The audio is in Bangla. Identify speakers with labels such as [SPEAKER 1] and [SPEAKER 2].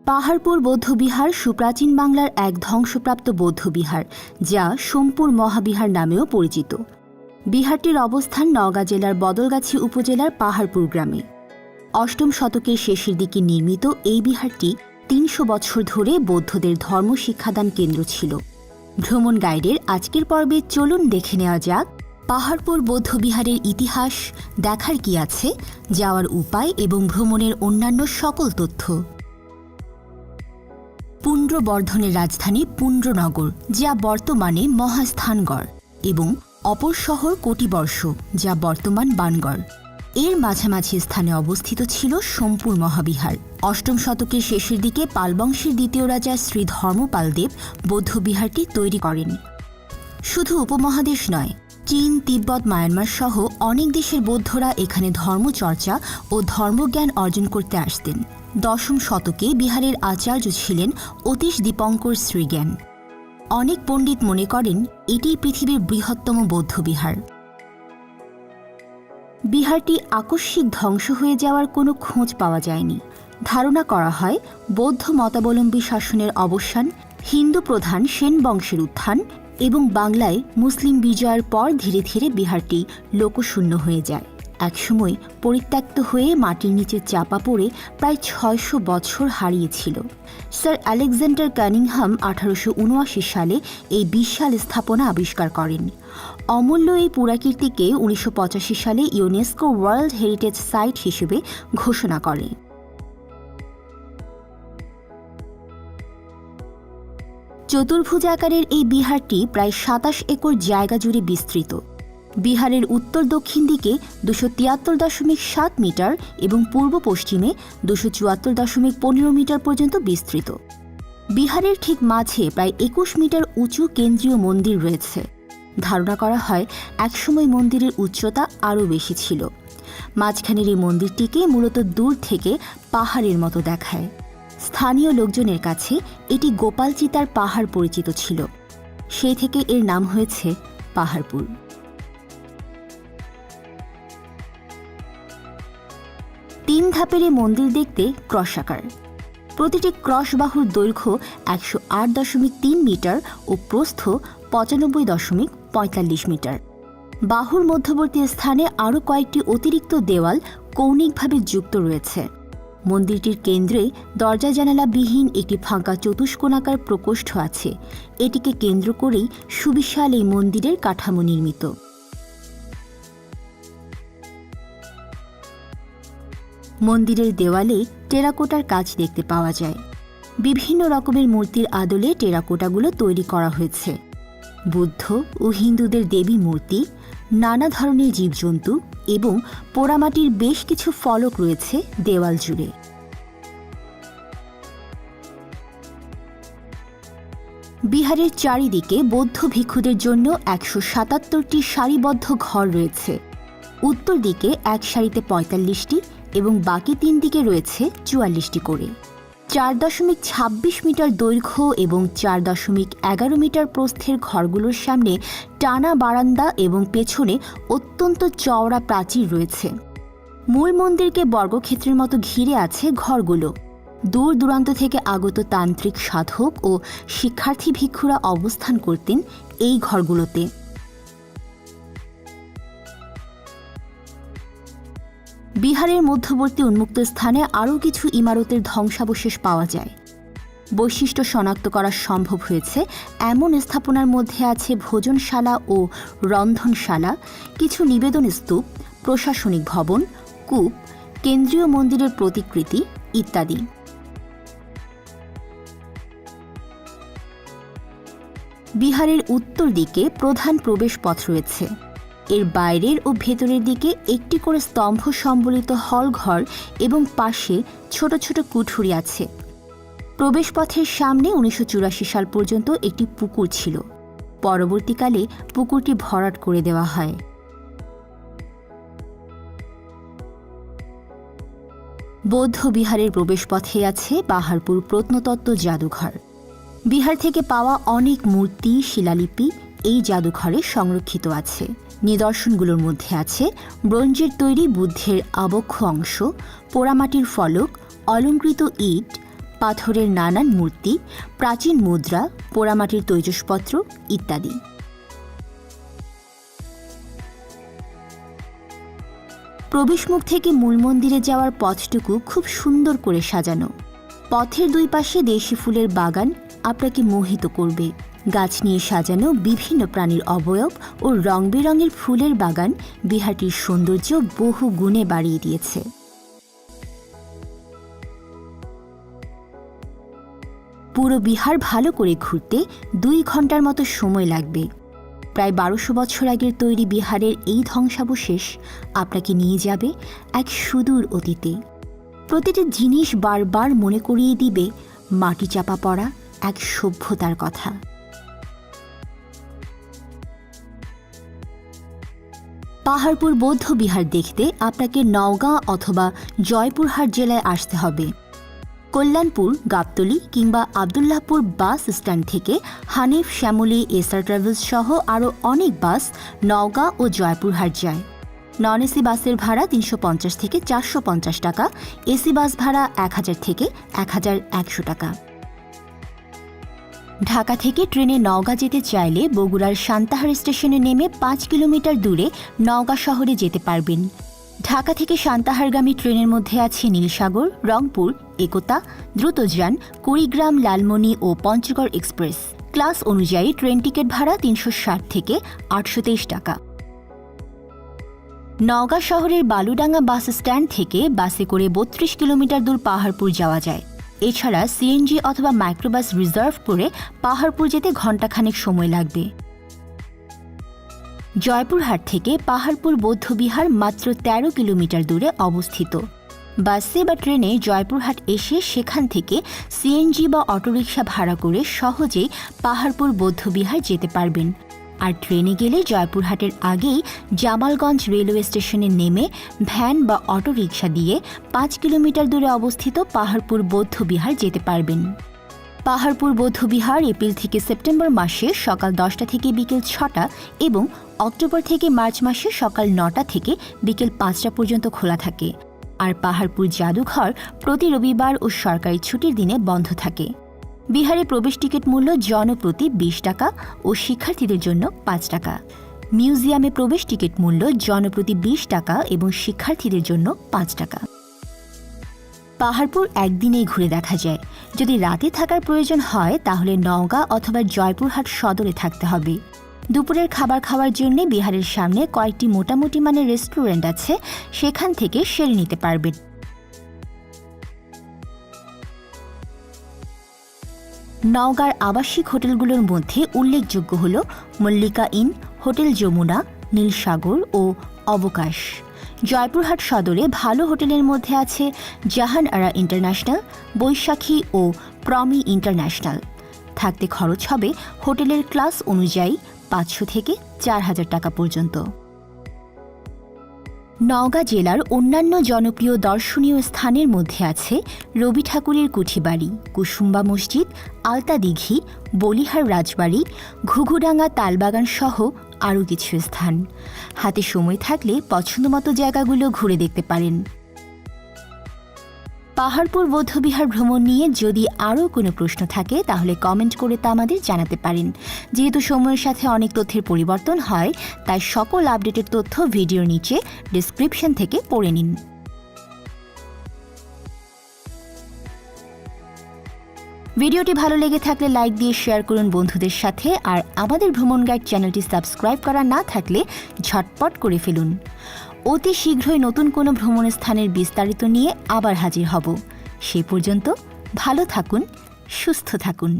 [SPEAKER 1] পাহাড়পুর বৌদ্ধবিহার সুপ্রাচীন বাংলার এক ধ্বংসপ্রাপ্ত বৌদ্ধবিহার, যা সোমপুর মহাবিহার নামেও পরিচিত। বিহারটির অবস্থান নওগাঁ জেলার বদলগাছি উপজেলার পাহাড়পুর গ্রামে। অষ্টম শতকের শেষের দিকে নির্মিত এই বিহারটি ৩০০ বছর ধরে বৌদ্ধদের ধর্ম শিক্ষাদান কেন্দ্র ছিল। ভ্রমণ গাইডের আজকের পর্বে চলুন দেখে নেওয়া যাক পাহাড়পুর বৌদ্ধবিহারের ইতিহাস, দেখার কি আছে, যাওয়ার উপায় এবং ভ্রমণের অন্যান্য সকল তথ্য। পুণ্ড্রবর্ধনের রাজধানী পুণ্ড্রনগর, যা বর্তমানে মহাস্থানগড়, এবং অপর শহর কটিবর্ষ, যা বর্তমান বানগড়। এর মাঝামাঝি স্থানে অবস্থিত ছিল সোমপুর মহাবিহার। অষ্টম শতকের শেষের দিকে পালবংশের দ্বিতীয় রাজা শ্রী ধর্মপালদেব বৌদ্ধবিহারটি তৈরি করেন। শুধু উপমহাদেশ নয়, চীন, তিব্বত, মায়ানমার সহ অনেক দেশের বৌদ্ধরা এখানে ধর্মচর্চা ও ধর্মজ্ঞান অর্জন করতে আসতেন। দশম শতকে বিহারের আচার্য ছিলেন অতীশ দীপঙ্কর শ্রীজ্ঞান। অনেক পণ্ডিত মনে করেন এটি পৃথিবীর বৃহত্তম বৌদ্ধবিহার। বিহারটি আকস্মিক ধ্বংস হয়ে যাওয়ার কোনো খোঁজ পাওয়া যায়নি। ধারণা করা হয় বৌদ্ধ মতাবলম্বী শাসনের অবসান, হিন্দু প্রধান সেন বংশের উত্থান এবং বাংলায় মুসলিম বিজয়ের পর ধীরে ধীরে বিহারটি লোকশূন্য হয়ে যায়। একসময় পরিত্যক্ত হয়ে মাটির নিচে চাপা পড়ে প্রায় ৬০০ বছর হারিয়েছিল। স্যার আলেকজান্ডার কানিংহাম ১৮৭৯ সালে এই বিশাল স্থাপনা আবিষ্কার করেন। অমূল্য এই পুরাকীর্তিকে ১৯৮৫ সালে ইউনেস্কো ওয়ার্ল্ড হেরিটেজ সাইট হিসেবে ঘোষণা করে। চতুর্ভুজ আকারের এই বিহারটি প্রায় ২৭ একর জায়গা জুড়ে বিস্তৃত। বিহারের উত্তর দক্ষিণ দিকে ২৭৩.৭ মিটার এবং পূর্ব পশ্চিমে ২৭৪.১৫ মিটার পর্যন্ত বিস্তৃত। বিহারের ঠিক মাঝে প্রায় ২১ মিটার উঁচু কেন্দ্রীয় মন্দির রয়েছে। ধারণা করা হয় একসময় মন্দিরের উচ্চতা আরও বেশি ছিল। মাঝখানের এই মন্দিরটিকে মূলত দূর থেকে পাহাড়ের মতো দেখায়। স্থানীয় লোকজনের কাছে এটি গোপালচিতার পাহাড় পরিচিত ছিল। সেই থেকে এর নাম হয়েছে পাহাড়পুর। তিন ধাপের এই মন্দির দেখতে ক্রস আকার। প্রতিটি ক্রস বাহুর দৈর্ঘ্য ১০৮.৩ মিটার ও প্রস্থ ৯৫.৪৫ মিটার। বাহুর মধ্যবর্তী স্থানে আরও কয়েকটি অতিরিক্ত দেওয়াল কৌণিকভাবে যুক্ত রয়েছে। মন্দিরটির কেন্দ্রে দরজা জানালাবিহীন একটি ফাঁকা চতুষ্কোণাকার প্রকোষ্ঠ আছে। এটিকে কেন্দ্র করেই সুবিশাল এই মন্দিরের কাঠামো নির্মিত। মন্দিরের দেওয়ালে টেরাকোটার কাজ দেখতে পাওয়া যায়। বিভিন্ন রকমের মূর্তির আদলে টেরাকোটাগুলো তৈরি করা হয়েছে। বুদ্ধ ও হিন্দুদের দেবী মূর্তি, নানা ধরনের জীবজন্তু এবং পোড়ামাটির বেশ কিছু ফলক রয়েছে দেওয়াল জুড়ে। বিহারের চারিদিকে বৌদ্ধ ভিক্ষুদের জন্য ১৭৭টি সারিবদ্ধ ঘর রয়েছে। উত্তর দিকে এক সারিতে ৪৫টি এবং বাকি তিন দিকে রয়েছে ৪৪টি করে। ৪.২৬ মিটার দৈর্ঘ্য এবং ৪.১১ মিটার প্রস্থের ঘরগুলোর সামনে টানা বারান্দা এবং পেছনে অত্যন্ত চওড়া প্রাচীর রয়েছে। মূল মন্দিরকে বর্গক্ষেত্রের মতো ঘিরে আছে ঘরগুলো। দূর দূরান্ত থেকে আগত তান্ত্রিক, সাধক ও শিক্ষার্থী ভিক্ষুরা অবস্থান করতেন এই ঘরগুলোতে। বিহারের মধ্যবর্তী উন্মুক্ত স্থানে আরও কিছু ইমারতের ধ্বংসাবশেষ পাওয়া যায়। বৈশিষ্ট্য শনাক্ত করা সম্ভব হয়েছে এমন স্থাপনার মধ্যে আছে ভোজনশালা ও রন্ধনশালা, কিছু নিবেদন স্তূপ, প্রশাসনিক ভবন, কূপ, কেন্দ্রীয় মন্দিরের প্রতিকৃতি ইত্যাদি। বিহারের উত্তর দিকে প্রধান প্রবেশ পথ রয়েছে। এর বাইরের ও ভেতরের দিকে একটি করে স্তম্ভ সম্বলিত হলঘর এবং পাশে ছোট ছোট কুঠুরি আছে। প্রবেশপথের সামনে ১৯৮৪ সাল পর্যন্ত একটি পুকুর ছিল। পরবর্তীকালে পুকুরটি ভরাট করে দেওয়া হয়। বৌদ্ধ বিহারের প্রবেশপথে আছে পাহাড়পুর প্রত্নতত্ত্ব জাদুঘর। বিহার থেকে পাওয়া অনেক মূর্তি, শিলালিপি এই জাদুঘরে সংরক্ষিত আছে। নিদর্শনগুলোর মধ্যে আছে ব্রোঞ্জের তৈরি বুদ্ধের আবক্ষ অংশ, পোড়ামাটির ফলক, অলঙ্কৃত ইট, পাথরের নানান মূর্তি, প্রাচীন মুদ্রা, পোড়ামাটির তৈজসপত্র ইত্যাদি। প্রবেশমুখ থেকে মূল মন্দিরে যাওয়ার পথটুকু খুব সুন্দর করে সাজানো। পথের দুই পাশে দেশি ফুলের বাগান আপনাকে মোহিত করবে। গাছ নিয়ে সাজানো বিভিন্ন প্রাণীর অবয়ব ও রং বেরঙের ফুলের বাগান বিহারটির সৌন্দর্য বহু গুণে বাড়িয়ে দিয়েছে। পুরো বিহার ভালো করে ঘুরতে 2 ঘন্টার মতো সময় লাগবে। প্রায় 1200 বছর আগের তৈরি বিহারের এই ধ্বংসাবশেষ আপনাকে নিয়ে যাবে এক সুদূর অতীতে। প্রতিটি জিনিস বারবার মনে করিয়ে দিবে মাটি চাপা পড়া এক সভ্যতার কথা। পাহাড়পুর বৌদ্ধ বিহার দেখতে আপনাকে নওগাঁ অথবা জয়পুরহাট জেলায় আসতে হবে। কল্যাণপুর, গাবতলী কিংবা আবদুল্লাহপুর বাস স্ট্যান্ড থেকে হানিফ, শ্যামলী, এসআর ট্রাভেলস সহ আরও অনেক বাস নওগাঁ ও জয়পুরহাট যায়। নন এসি বাসের ভাড়া 350 থেকে 450 টাকা, এসি বাস ভাড়া 1000 থেকে 1100 টাকা। ঢাকা থেকে ট্রেনে নওগাঁ যেতে চাইলে বগুড়ার সান্তাহার স্টেশনে নেমে 5 কিলোমিটার দূরে নওগাঁ শহরে যেতে পারবেন। ঢাকা থেকে সান্তাহারগামী ট্রেনের মধ্যে আছে নীলসাগর, রংপুর, একতা, দ্রুতযান, কুড়িগ্রাম, লালমনি ও পঞ্চগড় এক্সপ্রেস। ক্লাস অনুযায়ী ট্রেন টিকিট ভাড়া 360 থেকে 823 টাকা। নওগাঁ শহরের বালুডাঙ্গা বাস স্ট্যান্ড থেকে বাসে করে 32 কিলোমিটার দূর পাহাড়পুর যাওয়া যায়। এছাড়া সিএনজি অথবা মাইক্রোবাস রিজার্ভ করে পাহাড়পুর যেতে ঘণ্টাখানেক সময় লাগবে। জয়পুরহাট থেকে পাহাড়পুর বৌদ্ধবিহার মাত্র 13 কিলোমিটার দূরে অবস্থিত। বাসে বা ট্রেনে জয়পুরহাট এসে সেখান থেকে সিএনজি বা অটোরিকশা ভাড়া করে সহজেই পাহাড়পুর বৌদ্ধবিহার যেতে পারবেন। আর ট্রেনে গেলে জয়পুরহাটের আগেই জামালগঞ্জ রেলওয়ে স্টেশনে নেমে ভ্যান বা অটোরিকশা দিয়ে 5 কিলোমিটার দূরে অবস্থিত পাহাড়পুর বৌদ্ধবিহার যেতে পারবেন। পাহাড়পুর বৌদ্ধবিহার এপ্রিল থেকে সেপ্টেম্বর মাসে সকাল 10টা থেকে বিকেল 6টা এবং অক্টোবর থেকে মার্চ মাসে সকাল 9টা থেকে বিকেল 5টা পর্যন্ত খোলা থাকে। আর পাহাড়পুর জাদুঘর প্রতি রবিবার ও সরকারি ছুটির দিনে বন্ধ থাকে। বিহারে প্রবেশ টিকিট মূল্য জনপ্রতি 20 টাকা ও শিক্ষার্থীদের জন্য 5 টাকা। মিউজিয়ামে প্রবেশ টিকিট মূল্য জনপ্রতি 20 টাকা এবং শিক্ষার্থীদের জন্য 5 টাকা। পাহাড়পুর একদিনেই ঘুরে দেখা যায়। যদি রাতে থাকার প্রয়োজন হয় তাহলে নওগাঁ অথবা জয়পুরহাট সদরে থাকতে হবে। দুপুরের খাবার খাওয়ার জন্য বিহারের সামনে কয়েকটি মোটামুটি মানের রেস্টুরেন্ট আছে, সেখান থেকে সেরে নিতে পারবেন। নওগাঁর আবাসিক হোটেলগুলোর মধ্যে উল্লেখযোগ্য হল মল্লিকা ইন, হোটেল যমুনা, নীলসাগর ও অবকাশ। জয়পুরহাট সদরে ভালো হোটেলের মধ্যে আছে জাহান আরা ইন্টারন্যাশনাল, বৈশাখী ও প্রমি ইন্টারন্যাশনাল। থাকতে খরচ হবে হোটেলের ক্লাস অনুযায়ী 500 থেকে 4000 টাকা পর্যন্ত। নওগাঁ জেলার অন্যান্য জনপ্রিয় দর্শনীয় স্থানের মধ্যে আছে রবি ঠাকুরের কুঠিবাড়ি, কুসুম্বা মসজিদ, আলতা দিঘি, বলিহার রাজবাড়ি, ঘুঘুডাঙ্গা তালবাগান সহ আরও কিছু স্থান। হাতে সময় থাকলে পছন্দমতো জায়গাগুলো ঘুরে দেখতে পারেন। পাহাড়পুর বৌদ্ধবিহার ভ্রমণ নিয়ে যদি আরও কোনো প্রশ্ন থাকে তাহলে কমেন্ট করে তা আমাদের জানাতে পারেন। যেহেতু সময়ের সাথে অনেক তথ্যের পরিবর্তন হয়, তাই সকল আপডেটেড তথ্য ভিডিওর নিচে ডেসক্রিপশন থেকে পড়ে নিন। ভিডিওটি ভালো লেগে থাকলে লাইক দিয়ে শেয়ার করুন বন্ধুদের সাথে, আর আমাদের ভ্রমণ গাইড চ্যানেলটি সাবস্ক্রাইব করা না থাকলে ঝটপট করে ফেলুন। অতি শীঘ্রই নতুন কোনো ভ্রমণ স্থানের বিস্তারিত নিয়ে আবার হাজির হব। সে পর্যন্ত ভালো থাকুন, সুস্থ থাকুন।